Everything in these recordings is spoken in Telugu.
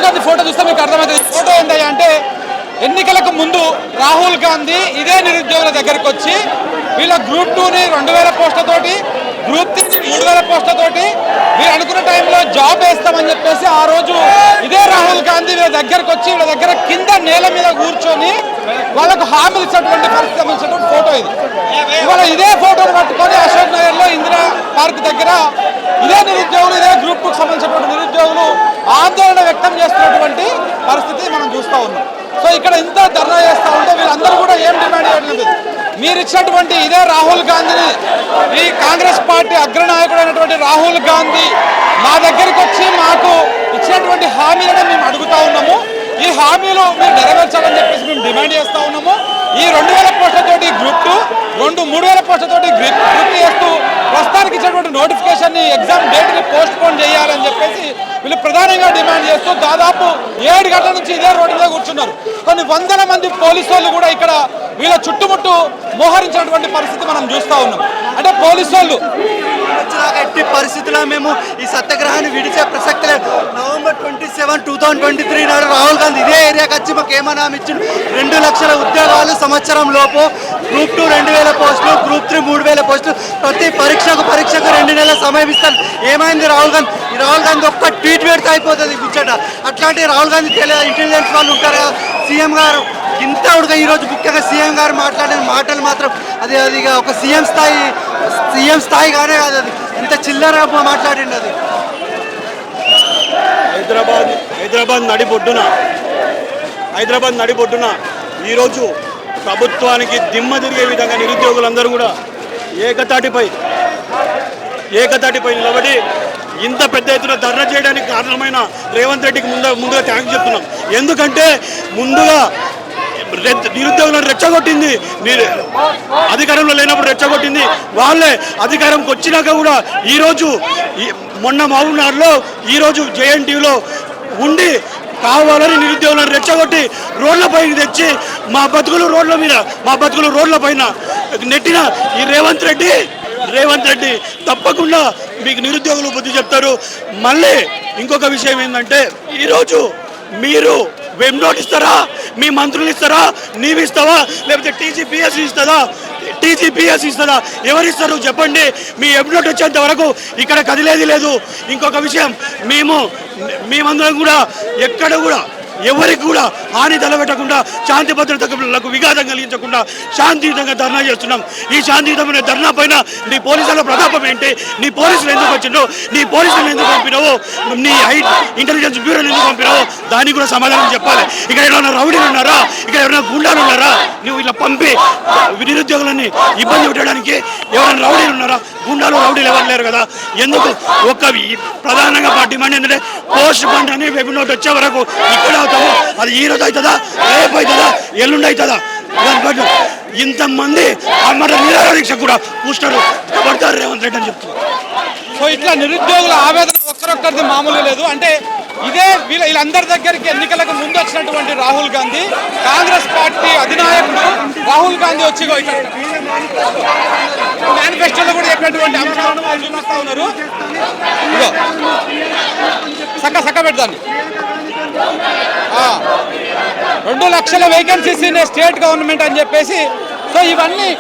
గాంధీ ఫోటో చూస్తే మీకు అర్థమవుతుంది. ఫోటో ఏంటయ్యా అంటే ఎన్నికలకు ముందు రాహుల్ గాంధీ ఇదే నిరుద్యోగుల దగ్గరకు వచ్చి వీళ్ళ గ్రూప్ 2ని 2000 పోస్టులతోటి, గ్రూప్ 3ని 3000 పోస్టులతోటి వీళ్ళు అనుకున్న టైంలో జాబ్ వేస్తామని చెప్పేసి ఆ రోజు ఇదే రాహుల్ గాంధీ వీళ్ళ దగ్గరకు వచ్చి వీళ్ళ దగ్గర కింద నేల మీద కూర్చొని వాళ్ళకు హామీలు ఇచ్చినటువంటి పరిస్థితి సంబంధించినటువంటి ఫోటో ఇది. ఇవాళ ఇదే ఫోటోను పట్టుకొని అశోక్ నగర్లో ఇందిరా పార్క్ దగ్గర ఇదే నిరుద్యోగులు, ఇదే గ్రూప్ 2కు సంబంధించినటువంటి నిరుద్యోగులు ఆందోళన వ్యక్తం చేస్తున్నటువంటి పరిస్థితి మనం చూస్తూ ఉన్నాం. సో ఇక్కడ ఇంత ధర్నా చేస్తూ ఉంటే వీళ్ళందరూ కూడా ఏం డిమాండ్ చేయట్లేదు, మీరు ఇచ్చినటువంటి ఇదే రాహుల్ గాంధీని, ఈ కాంగ్రెస్ పార్టీ అగ్రనాయకుడైనటువంటి రాహుల్ గాంధీ మా దగ్గరికి వచ్చి మాకు ఇచ్చినటువంటి హామీలను మేము అడుగుతా ఉన్నాము, ఈ హామీలు మీరు నెరవేర్చాలని చెప్పేసి మేము డిమాండ్ చేస్తూ ఉన్నాము. ఈ 2000 పోస్టులతోటి గ్రూప్ 2, 3000 పోస్టులతోటి గ్రూప్ 3 చేస్తూ ప్రస్తుతానికి ఇచ్చినటువంటి నోటిఫికేషన్ ఎగ్జామ్ డేట్ని పోస్ట్ పోన్ చేయాలని చెప్పేసి వీళ్ళు ప్రధానంగా డిమాండ్ చేస్తూ దాదాపు 7 గంటల నుంచి ఇదే రోడ్డు మీద కూర్చున్నారు. కొన్ని వందల మంది పోలీసు వాళ్ళు కూడా ఇక్కడ వీళ్ళ చుట్టుముట్టు మోహరించినటువంటి పరిస్థితి మనం చూస్తూ ఉన్నాం. అంటే పోలీసు వాళ్ళు ఎట్టి పరిస్థితుల్లో మేము ఈ సత్యాగ్రహాన్ని విడిచే ప్రసక్తి లేదు. నవంబర్ 27, 2023 నాడు రాహుల్ గాంధీ ఇదే ఏరియాకి వచ్చి మాకు ఏమన్నా ఇచ్చిండు, 2 లక్షల ఉద్యోగాలు సంవత్సరం లోపు, గ్రూప్ 2 2000 పోస్టులు, గ్రూప్ 3 3000 పోస్టులు, ప్రతి పరీక్షకు 2 నెలల సమయం ఇస్తాను. ఏమైంది రాహుల్ గాంధీ? ఈ రాహుల్ గాంధీ ఒక్క ట్వీట్ పెడితే అయిపోతుంది ముచ్చట. అట్లాంటి రాహుల్ గాంధీ ఇంటెలిజెన్స్ వాళ్ళు ఉంటారు కదా, సీఎం గారు ఇంత ఉడగా ఈరోజు ముఖ్యంగా సీఎం గారు మాట్లాడిన మాటలు మాత్రం అది ఒక సీఎం స్థాయిగానే కాదు, అది ఎంత చిల్లర మాట్లాడింది. అది హైదరాబాద్ నడిబొడ్డున ఈరోజు ప్రభుత్వానికి దిమ్మ తిరిగే విధంగా నిరుద్యోగులందరూ కూడా ఏకతాటిపై నిలబడి ఇంత పెద్ద ఎత్తున ధర్నా చేయడానికి కారణమైన రేవంత్ రెడ్డికి ముందుగా థ్యాంక్స్ చెప్తున్నాం. ఎందుకంటే ముందుగా నిరుద్యోగులను రెచ్చగొట్టింది మీరు, అధికారంలో లేనప్పుడు రెచ్చగొట్టింది వాళ్ళే. అధికారంకి వచ్చినాక కూడా ఈరోజు మొన్న మహబూబ్నగర్లో, ఈరోజు జేఎన్టీయూలో ఉండి కావాలని నిరుద్యోగులను రెచ్చగొట్టి రోడ్లపైకి తెచ్చి మా బతుకులు రోడ్ల పైన నెట్టిన ఈ రేవంత్ రెడ్డి తప్పకుండా మీకు నిరుద్యోగులు బుద్ధి చెప్తారు. మళ్ళీ ఇంకొక విషయం ఏంటంటే ఈరోజు మీరు వెబ్ నోట్ ఇస్తారా, మీ మంత్రులు ఇస్తారా, నీవు ఇస్తావా, లేకపోతే టీజీపీఎస్ ఇస్తుందా, ఎవరిస్తారు చెప్పండి. మీ వెబ్ నోట్ వచ్చేంత వరకు ఇక్కడ కదిలేది లేదు. ఇంకొక విషయం, మేమందరం కూడా ఎక్కడ కూడా ఎవరికి కూడా హాని తలబెట్టకుండా, శాంతి భద్రతలకు విఘాతం కలిగించకుండా శాంతియుతంగా ధర్నా చేస్తున్నాం. ఈ శాంతియుతమైన ధర్నా పైన నీ పోలీసుల ప్రతాపం ఏంటి, నీ పోలీసులు ఎందుకు వచ్చిందో, నీ పోలీసులను ఎందుకు పంపినావో, నీ ఇంటెలిజెన్స్ బ్యూరోని ఎందుకు పంపినావో దానికి కూడా సమాధానం చెప్పాలి. ఇక్కడ ఎవరైనా రౌడీలు ఉన్నారా, ఇక్కడ ఎవరైనా గుండాలు ఉన్నారా, నువ్వు ఇలా పంపి నిరుద్యోగులని ఇబ్బంది పెట్టడానికి ఎవరైనా రౌడీలు ఉన్నారా? రౌడీలు ఎవరు లేరు కదా. ఎందుకు ప్రధానంగా డిమాండ్ ఏంటంటే పోస్ట్ బండ్ అని వెబ్ నోట్ వచ్చే వరకు ఇక్కడ అవుతాము. అది ఈ రోజు అవుతుందా, రేపు అవుతుందా, ఎల్లుండి అవుతుందా? ఇంతమంది అమ్మట నిరాదీక్ష కూడా కూర్చున్నారు పడతారు రేవంత్ రెడ్డి అని చెప్తున్నారు. సో ఇట్లా నిరుద్యోగుల ఆవేదన ఒక్కరొక్కరిది మామూలు లేదు. అంటే ఇదే వీళ్ళందరి దగ్గరికి ఎన్నికలకు ముందు వచ్చినటువంటి రాహుల్ గాంధీ, కాంగ్రెస్ పార్టీ అధినాయకుడు రాహుల్ గాంధీ వచ్చి మేనిఫెస్టోలో కూడా చెప్పినటువంటి అంశాలను వాళ్ళు చూపిస్తా ఉన్నారు. ఇదో సక్క పెడతాను, 2 లక్షల వేకెన్సీస్ ఇన్ స్టేట్ గవర్నమెంట్ అని చెప్పేసి. సో ఇవన్నీ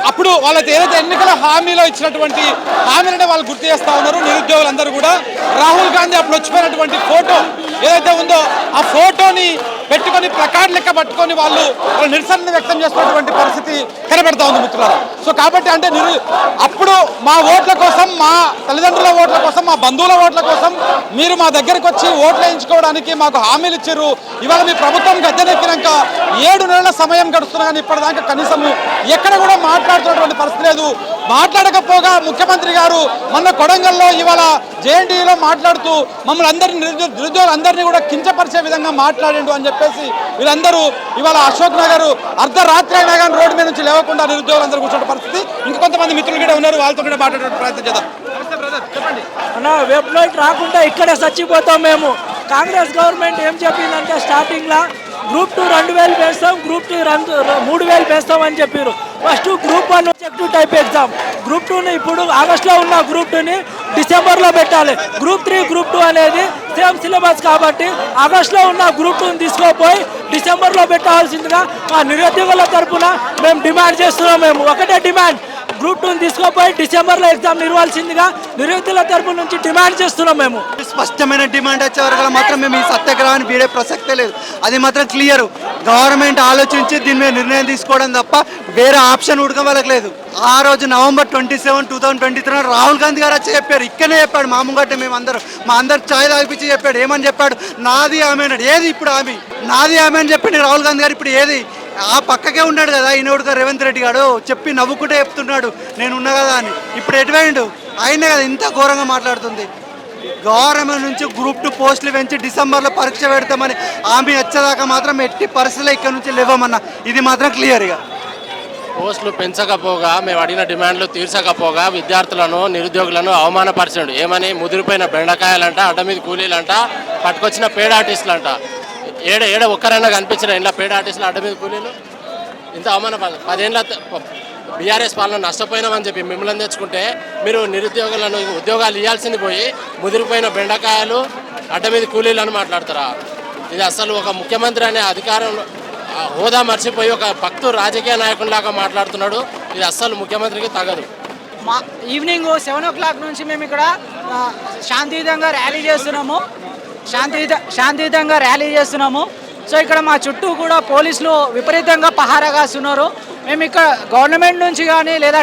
అప్పుడు వాళ్ళకి ఏదైతే ఎన్నికల హామీలో ఇచ్చినటువంటి హామీలనే వాళ్ళు గుర్తు చేస్తూ ఉన్నారు నిరుద్యోగులందరూ కూడా. రాహుల్ గాంధీ అప్పుడు వచ్చిపోయినటువంటి ఫోటో ఏదైతే ఉందో ఆ ఫోటోని పెట్టుకొని ప్లకార్డ్ లెక్క పట్టుకొని వాళ్ళు నిరసనని వ్యక్తం చేస్తున్నటువంటి పరిస్థితి కనబడతా ఉంది మిత్రులారా. సో కాబట్టి అంటే అప్పుడు మా ఓట్ల కోసం, మా తల్లిదండ్రుల ఓట్ల కోసం, మా బంధువుల ఓట్ల కోసం మీరు మా దగ్గరికి వచ్చి ఓట్లు వేయించుకోవడానికి మాకు హామీలు ఇచ్చారు. ఇవాళ మీ ప్రభుత్వం గద్దెనెక్కినాక 7 నెలల సమయం గడుస్తున్నా కానీ ఇప్పటిదాకా కనీసం ఎక్కడ కూడా మాట్లాడుతున్నటువంటి పరిస్థితి లేదు. మాట్లాడకపోగా ముఖ్యమంత్రి గారు మొన్న కొడంగల్లో ఇవాళ జేఎన్టీయూలో మాట్లాడుతూ మమ్మల్ని అందరినీ నిరుద్యోగులందరినీ కూడా కించపరిచే విధంగా మాట్లాడిండు అని చెప్పేసి వీళ్ళందరూ ఇవాళ అశోక్ నగర్ అర్ధరాత్రి అయినా కానీ రోడ్డు మీద నుంచి లేవకుండా నిరుద్యోగులందరూ కూర్చున్న పరిస్థితి. ఇంకొంతమంది మిత్రులు కూడా ఉన్నారు, వాళ్ళతో కూడా మాట్లాడే ప్రయత్నం చేద్దాం. చెప్పండి అన్న, వెబ్ నోట్ రాకుండా ఇక్కడే చచ్చిపోతాం మేము. కాంగ్రెస్ గవర్నమెంట్ ఏం చెప్పిందంటే స్టార్టింగ్లో గ్రూప్ 2 2000 వేస్తాం, గ్రూప్ 2 3000 వేస్తాం అని చెప్పారు. First group 1 objective type exam, group 2ని ఇప్పుడు ఆగస్టులో ఉన్న గ్రూప్ 2ని డిసెంబర్లో పెట్టాలి. గ్రూప్ 3 గ్రూప్ 2 అనేది సేమ్ సిలబస్ కాబట్టి ఆగస్టులో ఉన్న గ్రూప్ 2 తీసుకోపోయి డిసెంబర్లో పెట్టాల్సిందిగా మా నిరుద్యోగుల తరపున మేము డిమాండ్ చేస్తున్నాం. మేము ఒకటే డిమాండ్, గ్రూప్ 2 తీసుకోపోయి డిసెంబర్లో ఎగ్జామ్ నిర్వహించిందిగా నిరుద్యోగుల తరపు నుంచి డిమాండ్ చేస్తున్నాం. మేము స్పష్టమైన డిమాండ్ వచ్చే వరకు మాత్రం మేము ఈ సత్యాగ్రహాన్ని వీడే ప్రసక్తే లేదు. అది మాత్రం క్లియర్. గవర్నమెంట్ ఆలోచించి దీని మీద నిర్ణయం తీసుకోవడం తప్ప వేరే ఆప్షన్ ఉడకవలకలేదు. ఆ రోజు November 27, 2023 రాహుల్ గాంధీ గారు వచ్చి చెప్పారు. ఇక్కడనే చెప్పాడు, మా ముంగట్టే మేము మా అందరు ఛాయ్ తాగిపించి చెప్పాడు. ఏమని చెప్పాడు? నాది ఆమె అన్నాడు. ఏది ఇప్పుడు ఆమె? నాది ఆమె అని చెప్పండి రాహుల్ గాంధీ గారు. ఇప్పుడు ఏది? ఆ పక్కకే ఉన్నాడు కదా ఈయనోడుగా రేవంత్ రెడ్డి గారు, చెప్పి నవ్వుకుంటే చెప్తున్నాడు నేను ఉన్నా కదా అని. ఇప్పుడు ఎటువైండు? ఆయనే కదా ఇంత ఘోరంగా మాట్లాడుతుంది. గవర్నమెంట్ నుంచి గ్రూప్ 2 పోస్టులు పెంచి డిసెంబర్లో పరీక్ష పెడతామని హామీ వచ్చేదాకా మాత్రం ఎట్టి పరిస్థితుల్లో ఇక్కడ నుంచి లేవమన్నా. ఇది మాత్రం క్లియర్గా. పోస్టులు పెంచకపోగా, మేము అడిగిన డిమాండ్లు తీర్చకపోగా విద్యార్థులను నిరుద్యోగులను అవమానపరిచాడు. ఏమని? ముదిరిపోయిన బెండకాయలంట, అడ్డ మీద కూలీలంట, పట్టుకొచ్చిన పేడ ఆర్టిస్టులు అంట. ఏడ ఒక్కరైనా కనిపించిన ఇంట్లో పేడ ఆర్టిస్టులు, అడ్డ మీద కూలీలు. ఇంత అవమానపడ 10 ఏళ్ళ బీఆర్ఎస్ పాలన నష్టపోయినామని చెప్పి మిమ్మల్ని తెచ్చుకుంటే మీరు నిరుద్యోగులను ఉద్యోగాలు ఇవ్వాల్సింది పోయి ముదిరిపోయిన బెండకాయలు, అడ్డ మీద కూలీలు అని మాట్లాడతారా? ఇది అసలు ఒక ముఖ్యమంత్రి అనే అధికారం హోదా మర్చిపోయి ఒక భక్తు రాజకీయ నాయకునిలాగా మాట్లాడుతున్నాడు. ఇది అస్సలు ముఖ్యమంత్రికి తగదు. ఈవినింగ్ 7 o'clock నుంచి మేము ఇక్కడ శాంతియుతంగా ర్యాలీ చేస్తున్నాము. సో ఇక్కడ మా చుట్టూ కూడా పోలీసులు విపరీతంగా పహారా కాస్తున్నారు. మేము ఇక్కడ గవర్నమెంట్ నుంచి కానీ లేదా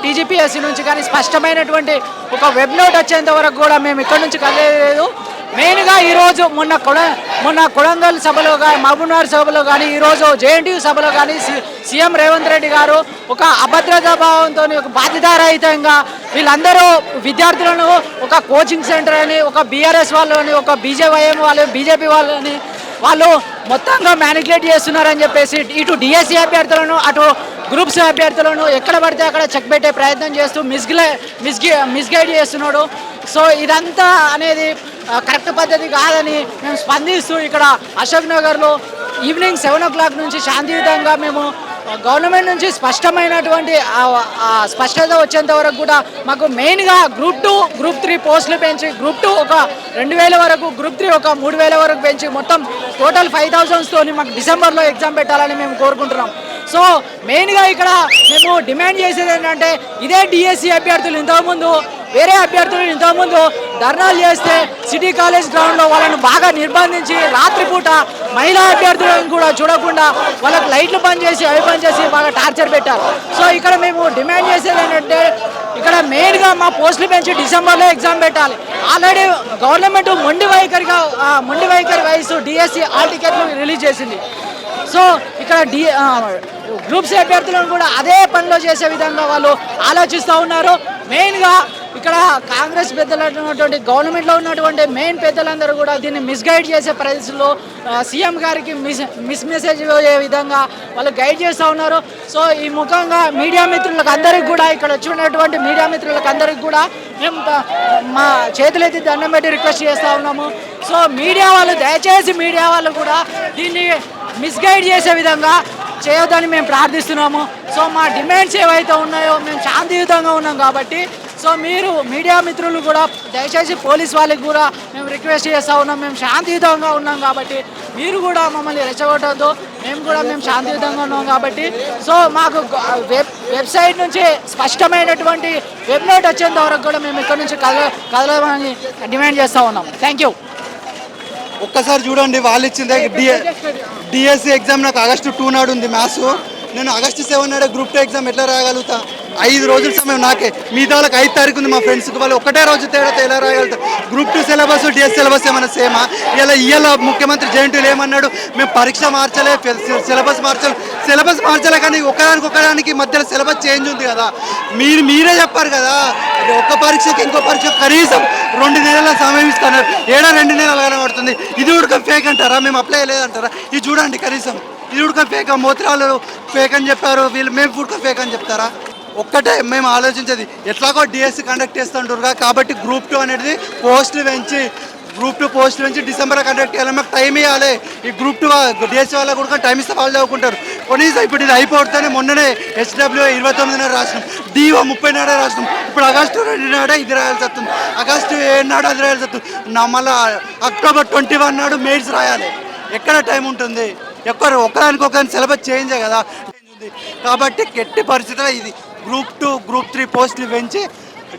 టీజీపీఎస్సీ నుంచి కానీ స్పష్టమైనటువంటి ఒక వెబ్ నోట్ వచ్చేంత వరకు కూడా మేము ఇక్కడ నుంచి కదలేదు. మెయిన్గా ఈరోజు మొన్న కొడంగల్ సభలో కానీ, మహబూబ్నగర్ సభలో కానీ, ఈరోజు జేఎన్టీయూ సభలో కానీ సీఎం రేవంత్ రెడ్డి గారు ఒక అభద్రతా భావంతో, ఒక బాధ్యతారహితంగా వీళ్ళందరూ విద్యార్థులను ఒక కోచింగ్ సెంటర్ అని, ఒక బీఆర్ఎస్ వాళ్ళని, ఒక బీజేవైఎం వాళ్ళు, బీజేపీ వాళ్ళని వాళ్ళు మొత్తంగా మ్యానిపులేట్ చేస్తున్నారని చెప్పేసి ఇటు డిఎస్సీ అభ్యర్థులను, అటు గ్రూప్స్ అభ్యర్థులను ఎక్కడ పడితే అక్కడ చెక్ పెట్టే ప్రయత్నం చేస్తూ మిస్గైడ్ చేస్తున్నాడు. సో ఇదంతా అనేది కరెక్ట్ పద్ధతి కాదని మేము స్పందిస్తూ ఇక్కడ అశోక్ నగర్లో ఈవినింగ్ 7 o'clock నుంచి శాంతియుతంగా మేము గవర్నమెంట్ నుంచి స్పష్టమైనటువంటి స్పష్టత వచ్చేంత వరకు కూడా మాకు మెయిన్గా గ్రూప్ 2, గ్రూప్ 3 పోస్టులు పెంచి, గ్రూప్ 2 ఒక 2000 వరకు, గ్రూప్ 3 ఒక 3000 వరకు పెంచి మొత్తం టోటల్ 5000 మాకు డిసెంబర్లో ఎగ్జామ్ పెట్టాలని మేము కోరుకుంటున్నాం. సో మెయిన్గా ఇక్కడ మేము డిమాండ్ చేసేది ఏంటంటే, ఇదే డిఎస్సి అభ్యర్థులు వేరే అభ్యర్థులు ఇంతకుముందు ధర్నాలు చేస్తే సిటీ కాలేజ్ గ్రౌండ్లో వాళ్ళని బాగా నిర్బంధించి రాత్రిపూట మహిళా అభ్యర్థులను కూడా చూడకుండా వాళ్ళకి లైట్లు బంద్ చేసి అవి బంద్ చేసి బాగా టార్చర్ పెట్టారు. సో ఇక్కడ మేము డిమాండ్ చేసేది ఏంటంటే, ఇక్కడ మెయిన్గా మా పోస్టులు పెంచి డిసెంబర్లో ఎగ్జామ్ పెట్టాలి. ఆల్రెడీ గవర్నమెంట్ మొండి వైఖరి వహిస్తూ డిఎస్సి హాల్ టికెట్లు రిలీజ్ చేసింది. సో ఇక్కడ గ్రూప్స్ అభ్యర్థులను కూడా అదే పనిలో చేసే విధంగా వాళ్ళు ఆలోచిస్తూ ఉన్నారు. మెయిన్గా ఇక్కడ కాంగ్రెస్ పెద్దలు ఉన్నటువంటి గవర్నమెంట్లో ఉన్నటువంటి మెయిన్ పెద్దలందరూ కూడా దీన్ని మిస్గైడ్ చేసే పరిస్థితుల్లో సీఎం గారికి మెసేజ్ అయ్యే విధంగా వాళ్ళు గైడ్ చేస్తూ ఉన్నారు. సో ఈ ముఖంగా మీడియా మిత్రులకు అందరికీ కూడా, ఇక్కడ వచ్చినటువంటి మీడియా మిత్రులకు అందరికీ కూడా మేము మా చేతులెత్తి దండం పెట్టి రిక్వెస్ట్ చేస్తూ ఉన్నాము. సో మీడియా వాళ్ళు దయచేసి మీడియా వాళ్ళు కూడా దీన్ని మిస్గైడ్ చేసే విధంగా చేయొద్దని మేము ప్రార్థిస్తున్నాము. సో మా డిమాండ్స్ ఏవైతే ఉన్నాయో మేము శాంతియుతంగా ఉన్నాం కాబట్టి, సో మీరు మీడియా మిత్రులు కూడా దయచేసి పోలీస్ వాళ్ళకి కూడా మేము రిక్వెస్ట్ చేస్తూ ఉన్నాం. మేము శాంతియుతంగా ఉన్నాం కాబట్టి మీరు కూడా మమ్మల్ని రెచ్చగొట్టద్దు. మేము శాంతియుతంగా ఉన్నాం కాబట్టి, సో మాకు వెబ్సైట్ నుంచి స్పష్టమైనటువంటి వెబ్ నోట్ వచ్చేంత వరకు కూడా మేము ఇక్కడ నుంచి కదలమని డిమాండ్ చేస్తూ ఉన్నాం. Thank you. ఒక్కసారి చూడండి, వాళ్ళు ఇచ్చింది డిఎస్సి ఎగ్జామ్ నాకు August 2 నాడు ఉంది మ్యాథ్స్. నేను August 7 నాడే గ్రూప్ 2 ఎగ్జామ్ ఎట్లా రాయగలుగుతా? 5 రోజుల సమయం నాకే. మిగతా వాళ్ళకి 5 తారీఖు ఉంది మా ఫ్రెండ్స్కి. వాళ్ళు ఒకటే రోజు తేడా ఎలా రాయగలుగుతారు? గ్రూప్ 2 సిలబస్ డిఎస్ సిలబస్ ఏమైనా సేమా? ఇలా ముఖ్యమంత్రి జేఎన్టీయూలో ఏమన్నాడు? మేము పరీక్ష మార్చలే, సిలబస్ మార్చలే కానీ ఒకదానికి మధ్యలో సిలబస్ చేంజ్ ఉంది కదా. మీరే చెప్పారు కదా, ఒక్క పరీక్షకి ఇంకో పరీక్ష కనీసం 2 నెలల సమయం ఇస్తున్నారు. 2 నెలలు కనబడుతుంది. ఇది కూడా ఫేక్ అంటారా? మేము అప్లై లేదంటారా? ఇది చూడండి, కనీసం ఇది కూడా ఫేక్. మోతిరాలు ఫేక్ అని చెప్పారు, మేము కూడా ఫేక్ అని చెప్తారా? ఒక్కటే మేము ఆలోచించేది, ఎట్లాగో డిఎస్సి కండక్ట్ చేస్తుంటారు కాబట్టి గ్రూప్ 2 అనేది పోస్టులు పెంచి డిసెంబర్లో కండక్ట్ చేయాలి. మాకు టైం ఇవ్వాలి. ఈ గ్రూప్ 2 డిఎస్సి వాళ్ళకు కూడా టైం ఇస్తే వాళ్ళు చదువుకుంటారు. కనీసం ఇప్పుడు ఇది అయిపోతేనే మొన్ననే SW 29 రాసినాం, DO 30 నాడే రాసినాం. ఇప్పుడు ఆగస్టు 2 నాడే ఇది రాయాల్సి వస్తుంది, ఆగస్టు 7 నాడు అది రాయాల్సి వస్తుంది. మళ్ళీ అక్టోబర్ 21 నాడు మెయిన్స్ రాయాలి. ఎక్కడ టైం ఉంటుంది? ఒకరికొకరిని సిలబస్ చేంజే కదా ఉంది. కాబట్టి ఎట్టి పరిస్థితుల్లో ఇది గ్రూప్ 2 గ్రూప్ 3 పోస్టులు పెంచి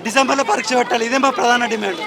డిసెంబర్లో పరీక్ష పెట్టాలి. ఇదే మా ప్రధాన డిమాండ్.